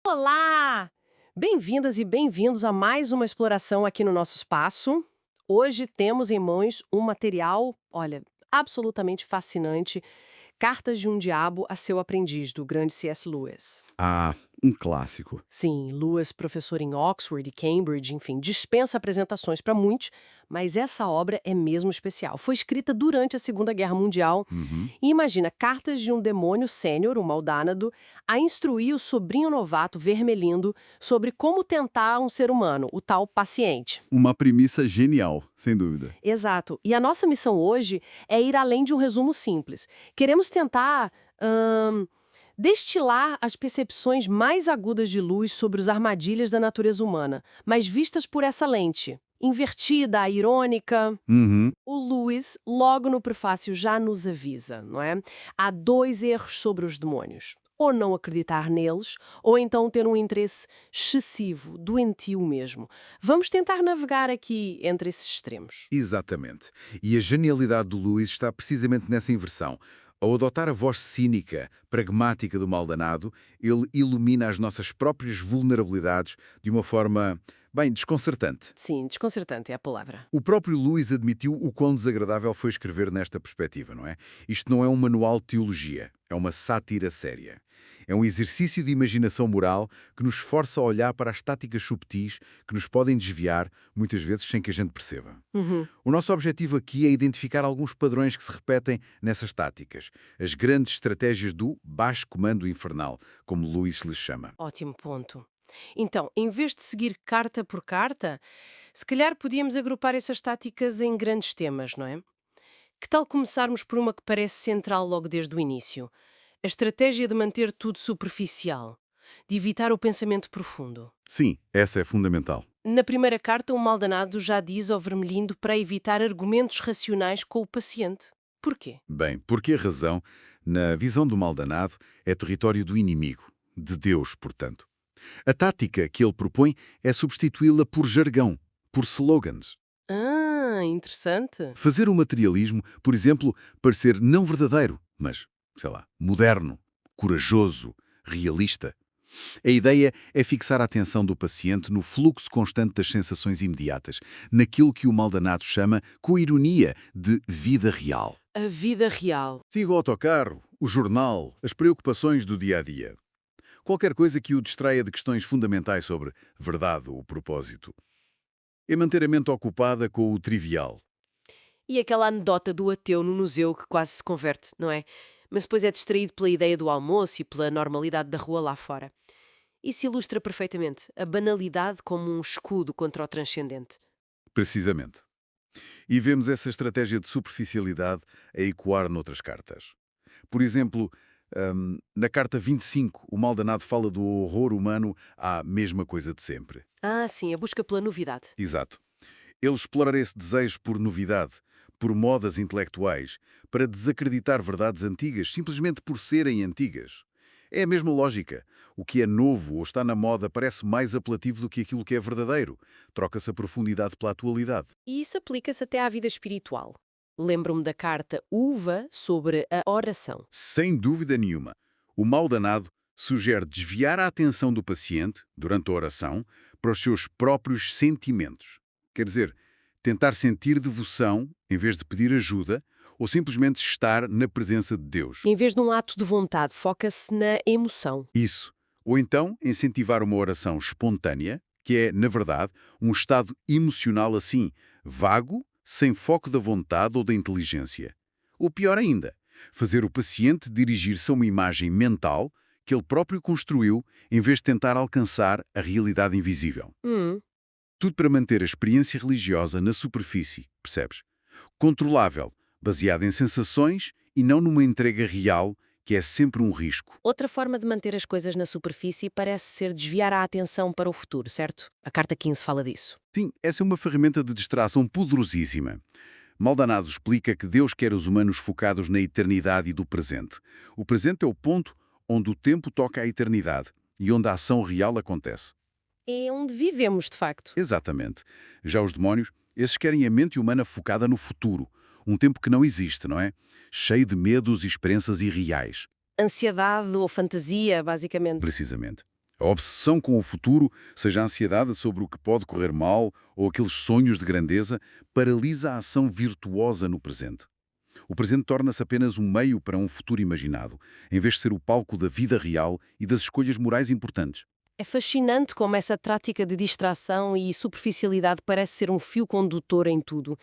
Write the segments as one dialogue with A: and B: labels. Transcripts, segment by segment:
A: Olá! Bem-vindas e bem-vindos a mais uma exploração aqui no nosso espaço. Hoje temos em mãos um material, olha, absolutamente fascinante, Cartas de um Diabo a Seu Aprendiz, do grande C.S. Lewis.
B: Ah, um clássico.
A: Sim, Lewis, professor em Oxford e Cambridge, enfim, dispensa apresentações para muitos, mas essa obra é mesmo especial. Foi escrita durante a Segunda Guerra Mundial
B: Uhum.
A: e imagina cartas de um demônio sênior, o Maldánado, a instruir o sobrinho novato Vermelindo sobre como tentar um ser humano, o tal paciente.
B: Uma premissa genial, sem dúvida.
A: Exato. E a nossa missão hoje é ir além de um resumo simples. Queremos tentar destilar as percepções mais agudas de luz sobre as armadilhas da natureza humana, mas vistas por essa lente. Invertida, irônica.
B: Uhum.
A: O Lewis, logo no prefácio, já nos avisa, não é? Há dois erros sobre os demônios. Ou não acreditar neles, ou então ter um interesse excessivo, doentio mesmo. Vamos tentar navegar aqui entre esses extremos.
B: Exatamente. E a genialidade do Lewis está precisamente nessa inversão. Ao adotar a voz cínica, pragmática do maldanado, ele ilumina as nossas próprias vulnerabilidades de uma forma, bem, desconcertante.
A: Sim, desconcertante é a palavra.
B: O próprio Lewis admitiu o quão desagradável foi escrever nesta perspectiva, não é? Isto não é um manual de teologia, é uma sátira séria. É um exercício de imaginação moral que nos força a olhar para as táticas subtis que nos podem desviar, muitas vezes sem que a gente perceba.
A: Uhum.
B: O nosso objetivo aqui é identificar alguns padrões que se repetem nessas táticas, as grandes estratégias do baixo comando infernal, como Lewis lhes chama.
A: Ótimo ponto. Então, em vez de seguir carta por carta, se calhar podíamos agrupar essas táticas em grandes temas, não é? Que tal começarmos por uma que parece central logo desde o início? A estratégia de manter tudo superficial, de evitar o pensamento profundo.
B: Sim, essa é fundamental.
A: Na primeira carta, o maldanado já diz ao Vermelindo para evitar argumentos racionais com o paciente. Porquê?
B: Bem, porque a razão, na visão do maldanado, é território do inimigo, de Deus, portanto. A tática que ele propõe é substituí-la por jargão, por slogans.
A: Ah, interessante.
B: Fazer o materialismo, por exemplo, parecer não verdadeiro, mas, sei lá, moderno, corajoso, realista. A ideia é fixar a atenção do paciente no fluxo constante das sensações imediatas, naquilo que o maldanado chama, com ironia, de vida real.
A: A vida real.
B: Siga o autocarro, o jornal, as preocupações do dia-a-dia. Qualquer coisa que o distraia de questões fundamentais sobre verdade ou propósito. É manter a mente ocupada com o trivial.
A: E aquela anedota do ateu no museu que quase se converte, não é? Mas depois é distraído pela ideia do almoço e pela normalidade da rua lá fora. Isso ilustra perfeitamente a banalidade como um escudo contra o transcendente.
B: Precisamente. E vemos essa estratégia de superficialidade a ecoar noutras cartas. Por exemplo, na carta 25, o maldanado fala do horror humano à mesma coisa de sempre.
A: Ah, sim, a busca pela novidade.
B: Exato. Ele explora esse desejo por novidade, por modas intelectuais, para desacreditar verdades antigas simplesmente por serem antigas. É a mesma lógica. O que é novo ou está na moda parece mais apelativo do que aquilo que é verdadeiro. Troca-se a profundidade pela atualidade.
A: E isso aplica-se até à vida espiritual. Lembro-me da carta Uva sobre a oração.
B: Sem dúvida nenhuma. O mal danado sugere desviar a atenção do paciente, durante a oração, para os seus próprios sentimentos. Quer dizer, tentar sentir devoção em vez de pedir ajuda ou simplesmente estar na presença de Deus.
A: Em vez de um ato de vontade, foca-se na emoção.
B: Isso. Ou então incentivar uma oração espontânea, que é, na verdade, um estado emocional assim, vago, sem foco da vontade ou da inteligência. Ou pior ainda, fazer o paciente dirigir-se a uma imagem mental que ele próprio construiu, em vez de tentar alcançar a realidade invisível.
A: Hum.
B: Tudo para manter a experiência religiosa na superfície, percebes? Controlável, baseada em sensações e não numa entrega real, que é sempre um risco.
A: Outra forma de manter as coisas na superfície parece ser desviar a atenção para o futuro, certo? A carta 15 fala disso.
B: Sim, essa é uma ferramenta de distração poderosíssima. Maldonado explica que Deus quer os humanos focados na eternidade e do presente. O presente é o ponto onde o tempo toca a eternidade e onde a ação real acontece.
A: É onde vivemos, de facto.
B: Exatamente. Já os demónios, esses querem a mente humana focada no futuro. Um tempo que não existe, não é? Cheio de medos e esperanças irreais.
A: Ansiedade ou fantasia, basicamente.
B: Precisamente. A obsessão com o futuro, seja a ansiedade sobre o que pode correr mal ou aqueles sonhos de grandeza, paralisa a ação virtuosa no presente. O presente torna-se apenas um meio para um futuro imaginado, em vez de ser o palco da vida real e das escolhas morais importantes.
A: É fascinante como essa prática de distração e superficialidade parece ser um fio condutor em tudo.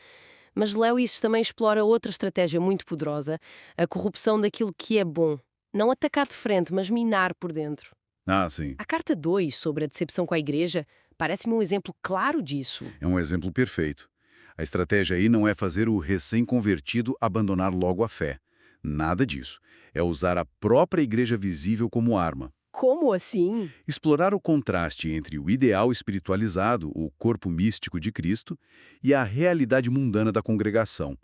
A: Mas Lewis também explora outra estratégia muito poderosa, a corrupção daquilo que é bom. Não atacar de frente, mas minar por dentro.
B: Ah, sim.
A: A carta 2 sobre a decepção com a igreja parece-me um exemplo claro disso.
B: É um exemplo perfeito. A estratégia aí não é fazer o recém-convertido abandonar logo a fé. Nada disso. É usar a própria igreja visível como arma.
A: Como assim?
B: Explorar o contraste entre o ideal espiritualizado, o corpo místico de Cristo, e a realidade mundana da congregação.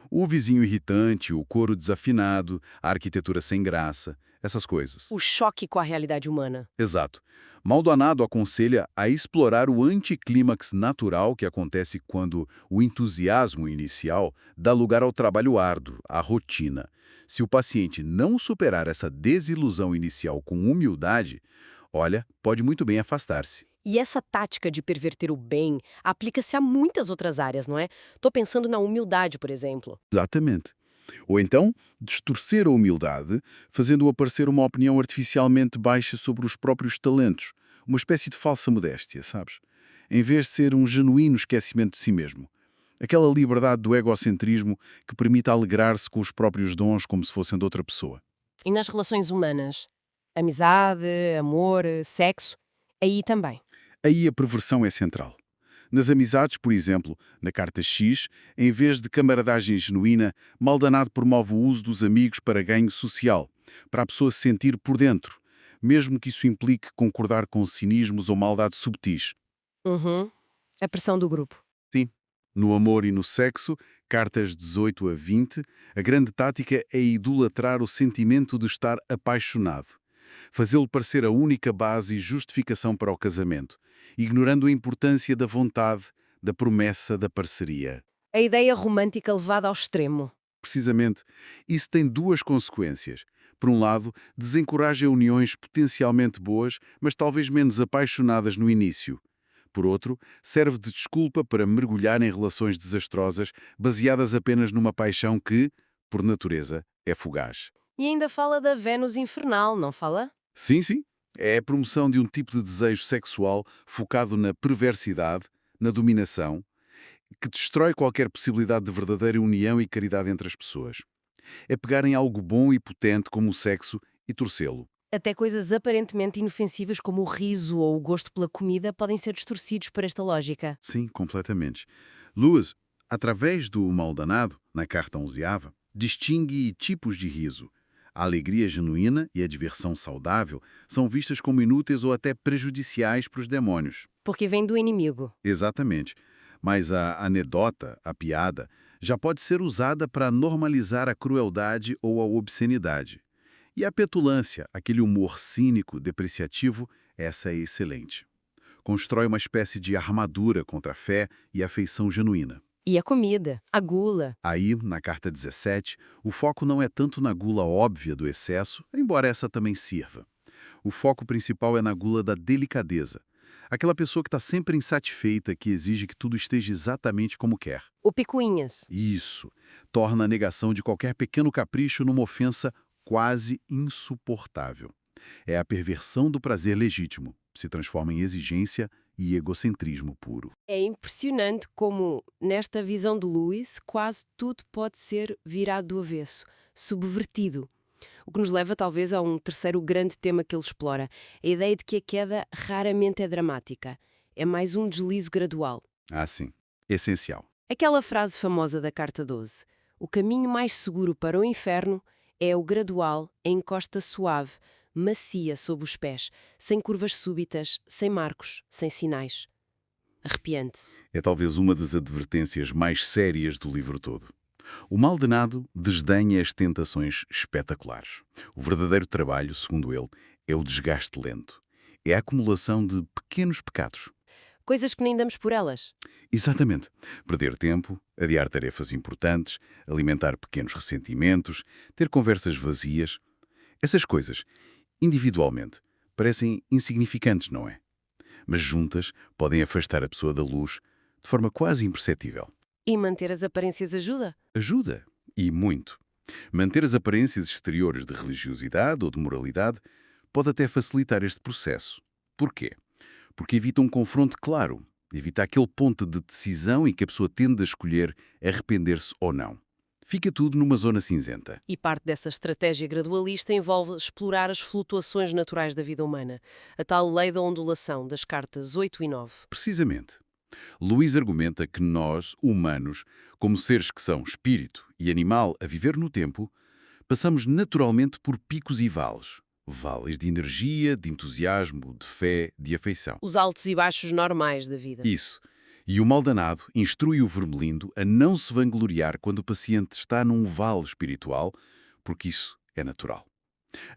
B: O vizinho irritante, o coro desafinado, a arquitetura sem graça, essas coisas.
A: O choque com a realidade humana.
B: Exato. Maldonado aconselha a explorar o anticlímax natural que acontece quando o entusiasmo inicial dá lugar ao trabalho árduo, à rotina. Se o paciente não superar essa desilusão inicial com humildade, olha, pode muito bem afastar-se.
A: E essa tática de perverter o bem aplica-se a muitas outras áreas, não é? Tô pensando na humildade, por exemplo.
B: Exatamente. Ou então, distorcer a humildade, fazendo aparecer uma opinião artificialmente baixa sobre os próprios talentos, uma espécie de falsa modéstia, sabes? Em vez de ser um genuíno esquecimento de si mesmo. Aquela liberdade do egocentrismo que permite alegrar-se com os próprios dons como se fossem de outra pessoa.
A: E nas relações humanas? Amizade, amor, sexo? Aí também.
B: Aí a perversão é central. Nas amizades, por exemplo, na carta X, em vez de camaradagem genuína, Maldonado promove o uso dos amigos para ganho social, para a pessoa se sentir por dentro, mesmo que isso implique concordar com cinismos ou maldade subtis.
A: Uhum. A pressão do grupo.
B: Sim. No amor e no sexo, cartas 18 a 20, a grande tática é idolatrar o sentimento de estar apaixonado. Fazê-lo parecer a única base e justificação para o casamento, ignorando a importância da vontade, da promessa, da parceria.
A: A ideia romântica levada ao extremo.
B: Precisamente, isso tem duas consequências. Por um lado, desencoraja uniões potencialmente boas, mas talvez menos apaixonadas no início. Por outro, serve de desculpa para mergulhar em relações desastrosas, baseadas apenas numa paixão que, por natureza, é fugaz.
A: E ainda fala da Vênus infernal, não fala?
B: Sim, sim. É a promoção de um tipo de desejo sexual focado na perversidade, na dominação, que destrói qualquer possibilidade de verdadeira união e caridade entre as pessoas. É pegar em algo bom e potente como o sexo e torcê-lo.
A: Até coisas aparentemente inofensivas como o riso ou o gosto pela comida podem ser distorcidos por esta lógica.
B: Sim, completamente. Lewis, através do Maldanado, na carta onzeava, distingue tipos de riso. A alegria genuína e a diversão saudável são vistas como inúteis ou até prejudiciais para os demônios.
A: Porque vem do inimigo.
B: Exatamente. Mas a anedota, a piada, já pode ser usada para normalizar a crueldade ou a obscenidade. E a petulância, aquele humor cínico, depreciativo, essa é excelente. Constrói uma espécie de armadura contra a fé e a afeição genuína.
A: E a comida, a gula.
B: Aí, na carta 17, o foco não é tanto na gula óbvia do excesso, embora essa também sirva. O foco principal é na gula da delicadeza. Aquela pessoa que está sempre insatisfeita, que exige que tudo esteja exatamente como quer.
A: O picuinhas.
B: Isso torna a negação de qualquer pequeno capricho numa ofensa quase insuportável. É a perversão do prazer legítimo, se transforma em exigência e egocentrismo puro.
A: É impressionante como, nesta visão de Lewis, quase tudo pode ser virado do avesso, subvertido. O que nos leva, talvez, a um terceiro grande tema que ele explora, a ideia de que a queda raramente é dramática. É mais um deslize gradual.
B: Ah, sim. Essencial.
A: Aquela frase famosa da Carta 12. O caminho mais seguro para o inferno é o gradual, em encosta suave, macia sob os pés, sem curvas súbitas, sem marcos, sem sinais. Arrepiante.
B: É talvez uma das advertências mais sérias do livro todo. O Maldenado desdenha as tentações espetaculares. O verdadeiro trabalho, segundo ele, é o desgaste lento. É a acumulação de pequenos pecados.
A: Coisas que nem damos por elas.
B: Exatamente. Perder tempo, adiar tarefas importantes, alimentar pequenos ressentimentos, ter conversas vazias. Essas coisas, individualmente, parecem insignificantes, não é? Mas juntas podem afastar a pessoa da luz de forma quase imperceptível.
A: E manter as aparências ajuda?
B: Ajuda, e muito. Manter as aparências exteriores de religiosidade ou de moralidade pode até facilitar este processo. Porquê? Porque evita um confronto claro, evita aquele ponto de decisão em que a pessoa tende a escolher arrepender-se ou não. Fica tudo numa zona cinzenta.
A: E parte dessa estratégia gradualista envolve explorar as flutuações naturais da vida humana, a tal lei da ondulação das cartas 8 e 9.
B: Precisamente. Luís argumenta que nós, humanos, como seres que são espírito e animal a viver no tempo, passamos naturalmente por picos e vales. Vales de energia, de entusiasmo, de fé, de afeição.
A: Os altos e baixos normais da vida.
B: Isso. E o maldanado instrui o vermelindo a não se vangloriar quando o paciente está num vale espiritual, porque isso é natural.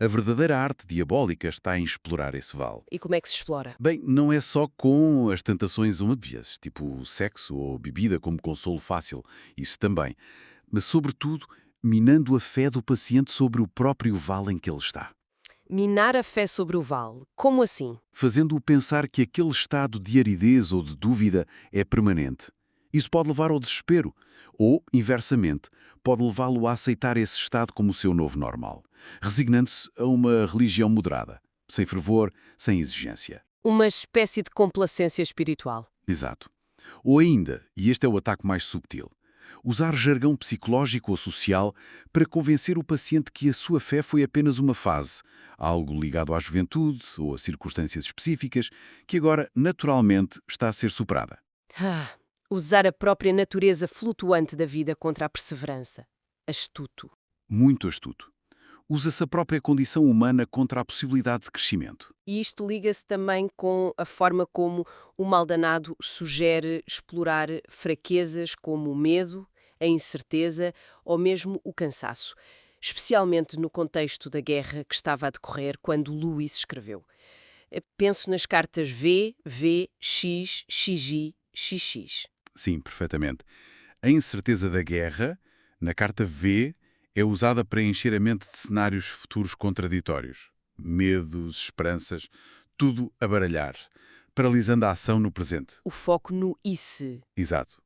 B: A verdadeira arte diabólica está em explorar esse vale.
A: E como é que se explora?
B: Bem, não é só com as tentações óbvias, tipo sexo ou bebida como consolo fácil, isso também, mas sobretudo minando a fé do paciente sobre o próprio vale em que ele está.
A: Minar a fé sobre o vale. Como assim?
B: Fazendo-o pensar que aquele estado de aridez ou de dúvida é permanente. Isso pode levar ao desespero, ou, inversamente, pode levá-lo a aceitar esse estado como o seu novo normal, resignando-se a uma religião moderada, sem fervor, sem exigência.
A: Uma espécie de complacência espiritual.
B: Exato. Ou ainda, e este é o ataque mais subtil, usar jargão psicológico ou social para convencer o paciente que a sua fé foi apenas uma fase, algo ligado à juventude ou a circunstâncias específicas, que agora, naturalmente, está a ser superada.
A: Usar a própria natureza flutuante da vida contra a perseverança. Astuto.
B: Muito astuto. Usa-se a própria condição humana contra a possibilidade de crescimento.
A: E isto liga-se também com a forma como o maldanado sugere explorar fraquezas como o medo, a incerteza ou mesmo o cansaço, especialmente no contexto da guerra que estava a decorrer quando Lewis escreveu. Penso nas cartas V, V, X, XY, XX.
B: Sim, perfeitamente. A incerteza da guerra, na carta V, é usada para encher a mente de cenários futuros contraditórios. Medos, esperanças, tudo a baralhar, paralisando a ação no presente.
A: O foco no e se.
B: Exato.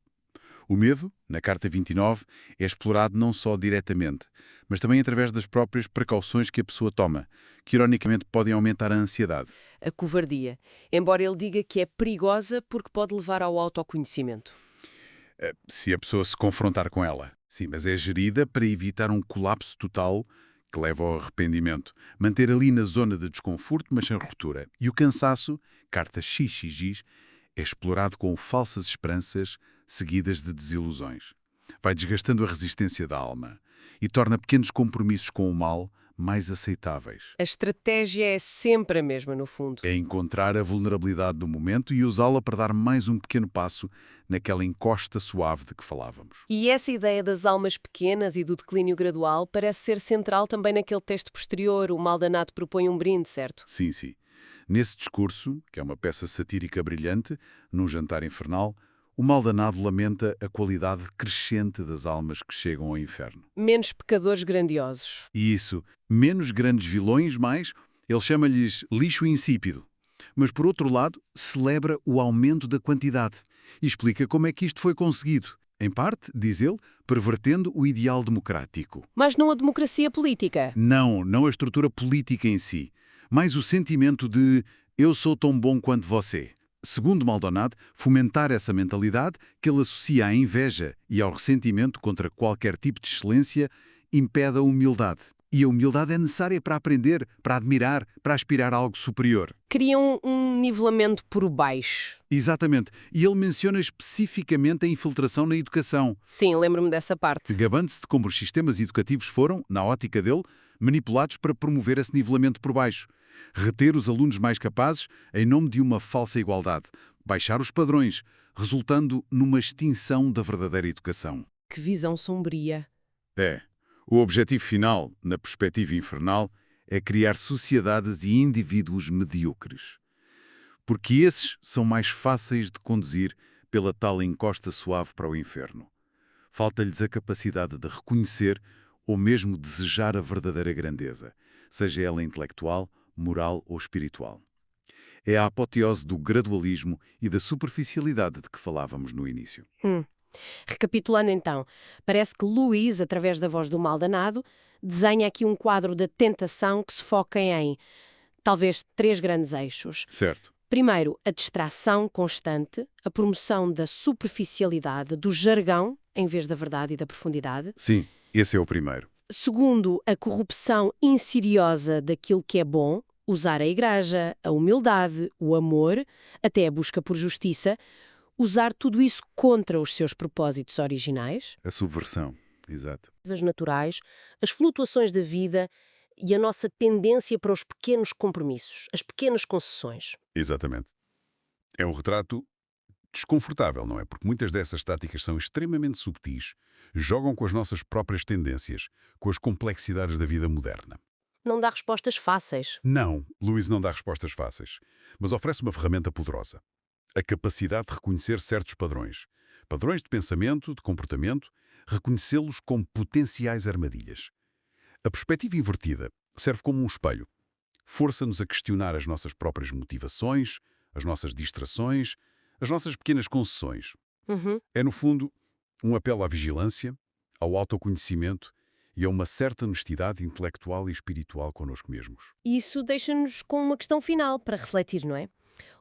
B: O medo, na carta 29, é explorado não só diretamente, mas também através das próprias precauções que a pessoa toma, que ironicamente podem aumentar a ansiedade.
A: A covardia, embora ele diga que é perigosa porque pode levar ao autoconhecimento.
B: Se a pessoa se confrontar com ela. Sim, mas é gerida para evitar um colapso total que leva ao arrependimento. Manter ali na zona de desconforto, mas sem ruptura. E o cansaço, carta XXX, é explorado com falsas esperanças seguidas de desilusões. Vai desgastando a resistência da alma e torna pequenos compromissos com o mal mais aceitáveis.
A: A estratégia é sempre a mesma, no fundo.
B: É encontrar a vulnerabilidade do momento e usá-la para dar mais um pequeno passo naquela encosta suave de que falávamos.
A: E essa ideia das almas pequenas e do declínio gradual parece ser central também naquele texto posterior, o maldanado propõe um brinde, certo?
B: Sim, sim. Nesse discurso, que é uma peça satírica brilhante, num jantar infernal, o maldanado lamenta a qualidade crescente das almas que chegam ao inferno.
A: Menos pecadores grandiosos.
B: E isso, menos grandes vilões, mais, ele chama-lhes lixo insípido. Mas, por outro lado, celebra o aumento da quantidade e explica como é que isto foi conseguido. Em parte, diz ele, pervertendo o ideal democrático.
A: Mas não a democracia política.
B: Não a estrutura política em si, mas o sentimento de eu sou tão bom quanto você. Segundo Maldonado, fomentar essa mentalidade que ele associa à inveja e ao ressentimento contra qualquer tipo de excelência impede a humildade. E a humildade é necessária para aprender, para admirar, para aspirar a algo superior.
A: Criam um nivelamento por baixo.
B: Exatamente. E ele menciona especificamente a infiltração na educação,
A: Sim, lembro-me dessa parte.
B: gabando-se de como os sistemas educativos foram, na ótica dele, manipulados para promover esse nivelamento por baixo. Reter os alunos mais capazes em nome de uma falsa igualdade. Baixar os padrões, resultando numa extinção da verdadeira educação.
A: Que visão sombria.
B: É. O objetivo final, na perspectiva infernal, é criar sociedades e indivíduos medíocres. Porque esses são mais fáceis de conduzir pela tal encosta suave para o inferno. Falta-lhes a capacidade de reconhecer ou mesmo desejar a verdadeira grandeza, seja ela intelectual, moral ou espiritual. É a apoteose do gradualismo e da superficialidade de que falávamos no início.
A: Recapitulando então, parece que Luís, através da voz do mal danado, desenha aqui um quadro da tentação que se foca em, talvez, três grandes eixos.
B: Certo.
A: Primeiro, a distração constante, a promoção da superficialidade, do jargão, em vez da verdade e da profundidade.
B: Sim, esse é o primeiro.
A: Segundo, a corrupção insidiosa daquilo que é bom, usar a igreja, a humildade, o amor, até a busca por justiça, usar tudo isso contra os seus propósitos originais.
B: A subversão, exato.
A: As naturais, as flutuações da vida e a nossa tendência para os pequenos compromissos, as pequenas concessões.
C: Exatamente. É um retrato desconfortável, não é? Porque muitas dessas táticas são extremamente subtis, jogam com as nossas próprias tendências, com as complexidades da vida moderna.
A: Não dá respostas fáceis.
C: Não, Lewis não dá respostas fáceis, mas oferece uma ferramenta poderosa. A capacidade de reconhecer certos padrões. Padrões de pensamento, de comportamento, reconhecê-los como potenciais armadilhas. A perspectiva invertida serve como um espelho. Força-nos a questionar as nossas próprias motivações, as nossas distrações, as nossas pequenas concessões. É, no fundo, um apelo à vigilância, ao autoconhecimento e a uma certa honestidade intelectual e espiritual connosco mesmos.
A: Isso deixa-nos com uma questão final para refletir, não é?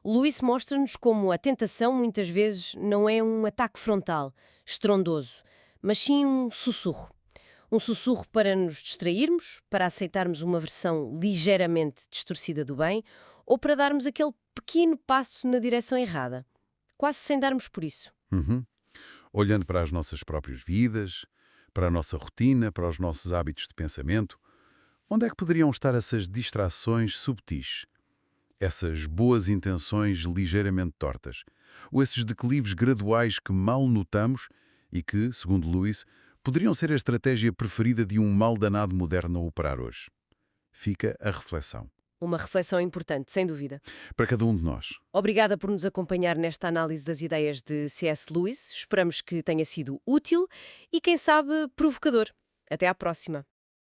A: Luís mostra-nos como a tentação muitas vezes não é um ataque frontal, estrondoso, mas sim um sussurro. Um sussurro para nos distrairmos, para aceitarmos uma versão ligeiramente distorcida do bem ou para darmos aquele pequeno passo na direção errada, quase sem darmos por isso.
C: Olhando para as nossas próprias vidas, para a nossa rotina, para os nossos hábitos de pensamento, onde é que poderiam estar essas distrações subtis? Essas boas intenções ligeiramente tortas? Ou esses declives graduais que mal notamos e que, segundo Lewis, poderiam ser a estratégia preferida de um mal danado moderno a operar hoje? Fica a reflexão.
A: Uma reflexão importante, sem dúvida.
C: Para cada um de nós.
A: Obrigada por nos acompanhar nesta análise das ideias de C.S. Lewis. Esperamos que tenha sido útil e, quem sabe, provocador. Até à próxima.